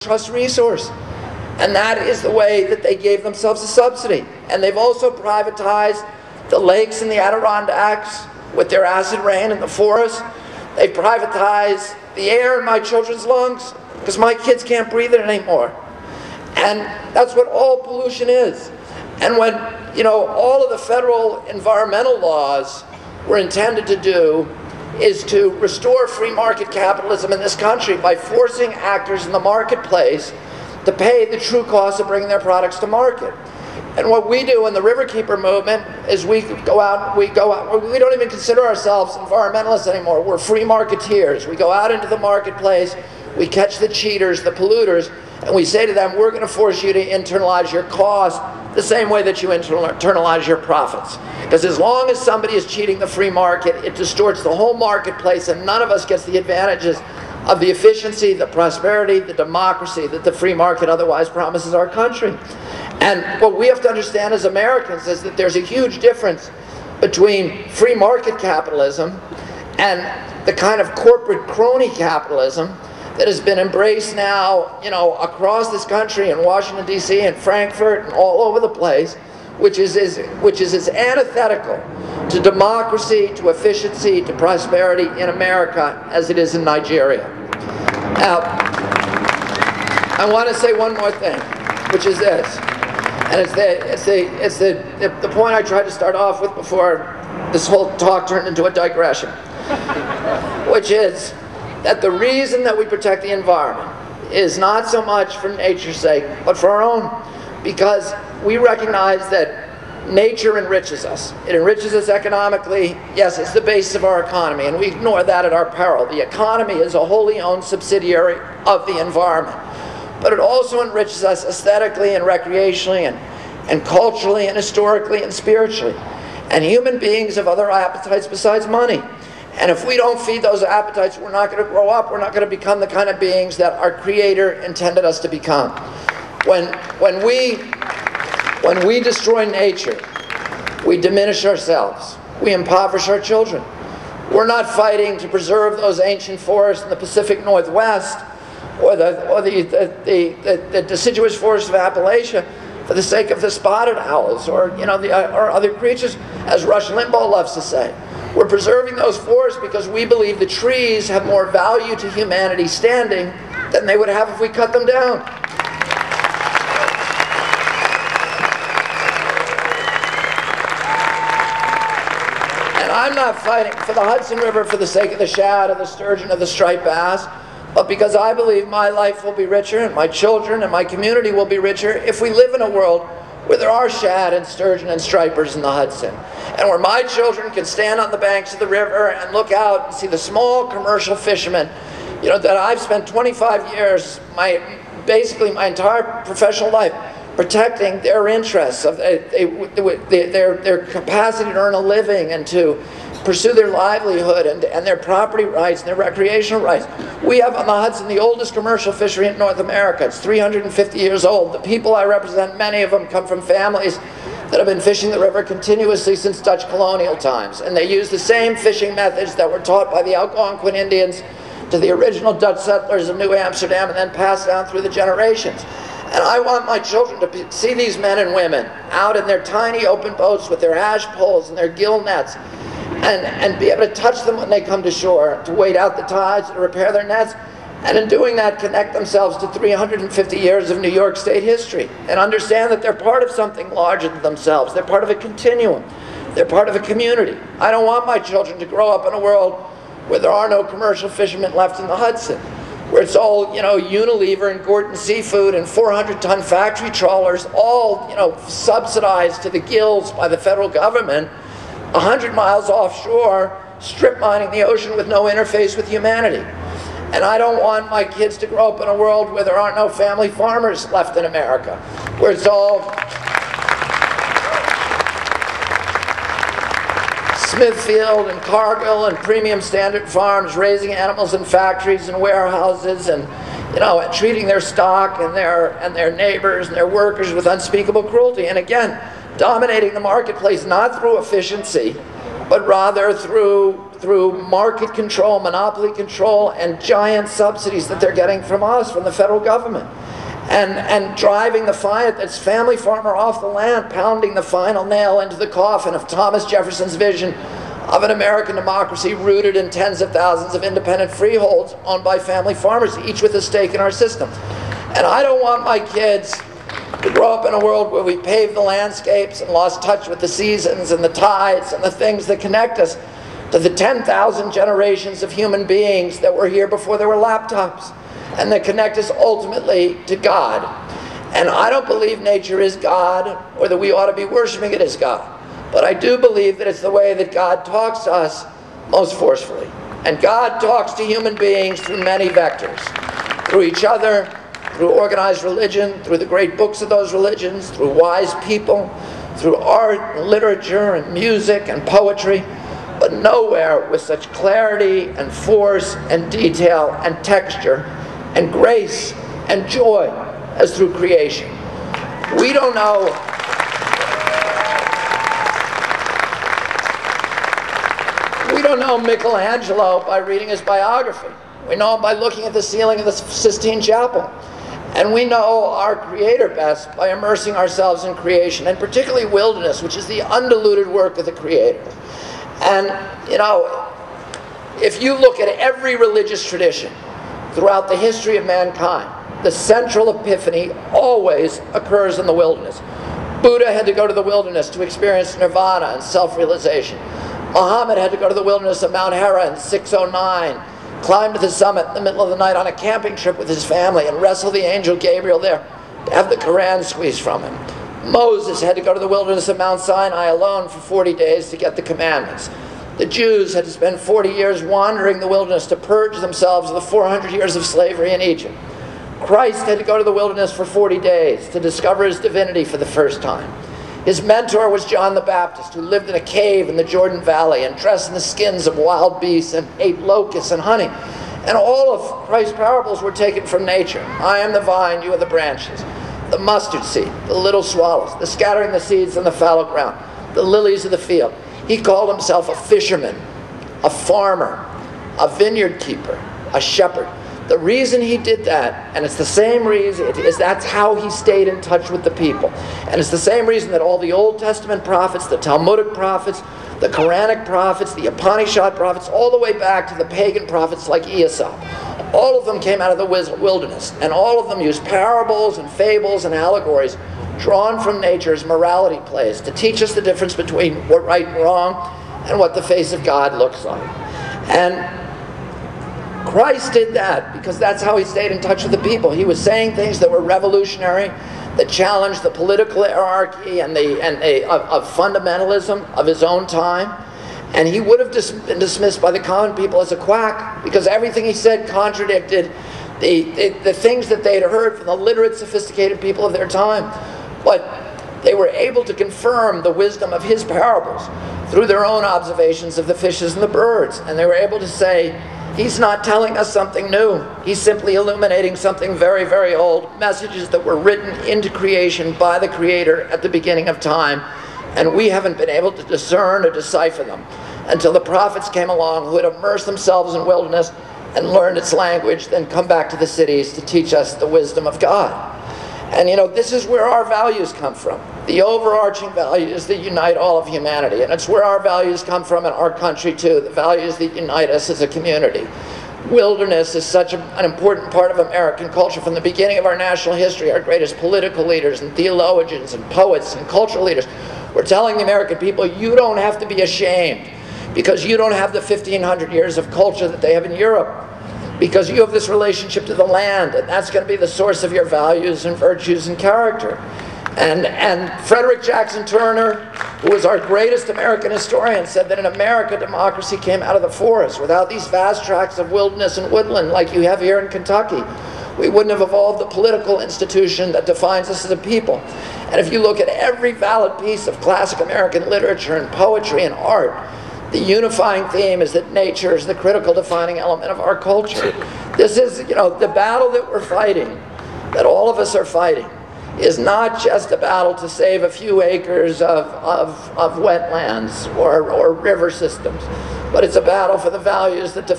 trust resource. And that is the way that they gave themselves a subsidy. And they've also privatized the lakes and the Adirondacks with their acid rain and the forests. They've privatized the air in my children's lungs because my kids can't breathe it anymore. And that's what all pollution is. And when, all of the federal environmental laws were intended to do is to restore free market capitalism in this country by forcing actors in the marketplace to pay the true cost of bringing their products to market. And what we do in the Riverkeeper movement is we don't even consider ourselves environmentalists anymore. We're free marketeers. We go out into the marketplace, we catch the cheaters, the polluters, and we say to them, we're going to force you to internalize your cost the same way that you internalize your profits. Because as long as somebody is cheating the free market, it distorts the whole marketplace, and none of us gets the advantages of the efficiency, the prosperity, the democracy that the free market otherwise promises our country. And what we have to understand as Americans is that there's a huge difference between free market capitalism and the kind of corporate crony capitalism that has been embraced now, across this country, in Washington, D.C., and Frankfurt, and all over the place, which is as antithetical to democracy, to efficiency, to prosperity in America as it is in Nigeria. Now, I want to say one more thing, which is this, and it's the point I tried to start off with before this whole talk turned into a digression, which is that the reason that we protect the environment is not so much for nature's sake, but for our own, because we recognize that nature enriches us. It enriches us economically. Yes, it's the basis of our economy, and we ignore that at our peril. The economy is a wholly owned subsidiary of the environment. But it also enriches us aesthetically and recreationally and culturally and historically and spiritually. And human beings have other appetites besides money. And if we don't feed those appetites, we're not going to grow up. We're not going to become the kind of beings that our Creator intended us to become. When we destroy nature, we diminish ourselves. We impoverish our children. We're not fighting to preserve those ancient forests in the Pacific Northwest or the deciduous forests of Appalachia for the sake of the spotted owls or other creatures, as Rush Limbaugh loves to say. We're preserving those forests because we believe the trees have more value to humanity standing than they would have if we cut them down. And I'm not fighting for the Hudson River for the sake of the shad or the sturgeon or the striped bass, but because I believe my life will be richer and my children and my community will be richer if we live in a world where there are shad and sturgeon and stripers in the Hudson, and where my children can stand on the banks of the river and look out and see the small commercial fishermen, that I've spent 25 years, basically my entire professional life, protecting their interests, of their capacity to earn a living and to pursue their livelihood and their property rights and their recreational rights. We have on the Hudson the oldest commercial fishery in North America. It's 350 years old. The people I represent, many of them come from families that have been fishing the river continuously since Dutch colonial times. And they use the same fishing methods that were taught by the Algonquin Indians to the original Dutch settlers of New Amsterdam and then passed down through the generations. And I want my children to see these men and women out in their tiny open boats with their hash poles and their gill nets and be able to touch them when they come to shore, to wait out the tides, to repair their nets, and in doing that connect themselves to 350 years of New York State history and understand that they're part of something larger than themselves. They're part of a continuum. They're part of a community. I don't want my children to grow up in a world where there are no commercial fishermen left in the Hudson, where it's all, Unilever and Gorton Seafood and 400-ton factory trawlers, all, subsidized to the gills by the federal government, 100 miles offshore, strip mining the ocean with no interface with humanity. And I don't want my kids to grow up in a world where there aren't no family farmers left in America, where it's all Smithfield and Cargill and premium standard farms raising animals in factories and warehouses and treating their stock and their neighbors and their workers with unspeakable cruelty. And again, dominating the marketplace not through efficiency, but rather through through market control, monopoly control, and giant subsidies that they're getting from us, from the federal government. And driving the family farmer off the land, pounding the final nail into the coffin of Thomas Jefferson's vision of an American democracy rooted in tens of thousands of independent freeholds owned by family farmers, each with a stake in our system. And I don't want my kids to grow up in a world where we paved the landscapes and lost touch with the seasons and the tides and the things that connect us to the 10,000 generations of human beings that were here before there were laptops, and that connect us ultimately to God. And I don't believe nature is God, or that we ought to be worshiping it as God. But I do believe that it's the way that God talks to us most forcefully. And God talks to human beings through many vectors. Through each other, through organized religion, through the great books of those religions, through wise people, through art and literature and music and poetry, but nowhere with such clarity and force and detail and texture and grace and joy as through creation. We don't know Michelangelo by reading his biography. We know him by looking at the ceiling of the Sistine Chapel. And we know our Creator best by immersing ourselves in creation, and particularly wilderness, which is the undiluted work of the Creator. And, you know, if you look at every religious tradition throughout the history of mankind, the central epiphany always occurs in the wilderness. Buddha had to go to the wilderness to experience nirvana and self-realization. Muhammad had to go to the wilderness of Mount Hera in 609, climb to the summit in the middle of the night on a camping trip with his family and wrestle the angel Gabriel there to have the Quran squeezed from him. Moses had to go to the wilderness of Mount Sinai alone for 40 days to get the commandments. The Jews had to spend 40 years wandering the wilderness to purge themselves of the 400 years of slavery in Egypt. Christ had to go to the wilderness for 40 days to discover his divinity for the first time. His mentor was John the Baptist, who lived in a cave in the Jordan Valley and dressed in the skins of wild beasts and ate locusts and honey. And all of Christ's parables were taken from nature. I am the vine, you are the branches. The mustard seed, the little swallows, the scattering the seeds on the fallow ground, the lilies of the field. He called himself a fisherman, a farmer, a vineyard keeper, a shepherd. The reason he did that, and it's the same reason, is that's how he stayed in touch with the people. And it's the same reason that all the Old Testament prophets, the Talmudic prophets, the Quranic prophets, the Upanishad prophets, all the way back to the pagan prophets like Aesop, all of them came out of the wilderness, and all of them used parables and fables and allegories drawn from nature's morality plays to teach us the difference between what right and wrong and what the face of God looks like. And Christ did that because that's how he stayed in touch with the people. He was saying things that were revolutionary, that challenged the political hierarchy and of fundamentalism of his own time. And he would have been dismissed by the common people as a quack because everything he said contradicted the things that they'd heard from the literate, sophisticated people of their time. But they were able to confirm the wisdom of his parables through their own observations of the fishes and the birds. And they were able to say, he's not telling us something new. He's simply illuminating something very, very old, messages that were written into creation by the Creator at the beginning of time. And we haven't been able to discern or decipher them until the prophets came along who had immersed themselves in wilderness and learned its language, then come back to the cities to teach us the wisdom of God. And you know, this is where our values come from. The overarching values that unite all of humanity. And it's where our values come from in our country too, the values that unite us as a community. Wilderness is such an important part of American culture. From the beginning of our national history, our greatest political leaders and theologians and poets and cultural leaders were telling the American people, you don't have to be ashamed because you don't have the 1,500 years of culture that they have in Europe. Because you have this relationship to the land, and that's going to be the source of your values and virtues and character. And Frederick Jackson Turner, who was our greatest American historian, said that in America, democracy came out of the forest. Without these vast tracts of wilderness and woodland like you have here in Kentucky, we wouldn't have evolved the political institution that defines us as a people. And if you look at every valid piece of classic American literature and poetry and art, the unifying theme is that nature is the critical defining element of our culture. This is, you know, the battle that we're fighting, that all of us are fighting, is not just a battle to save a few acres of wetlands or river systems. but it's a battle for the values that define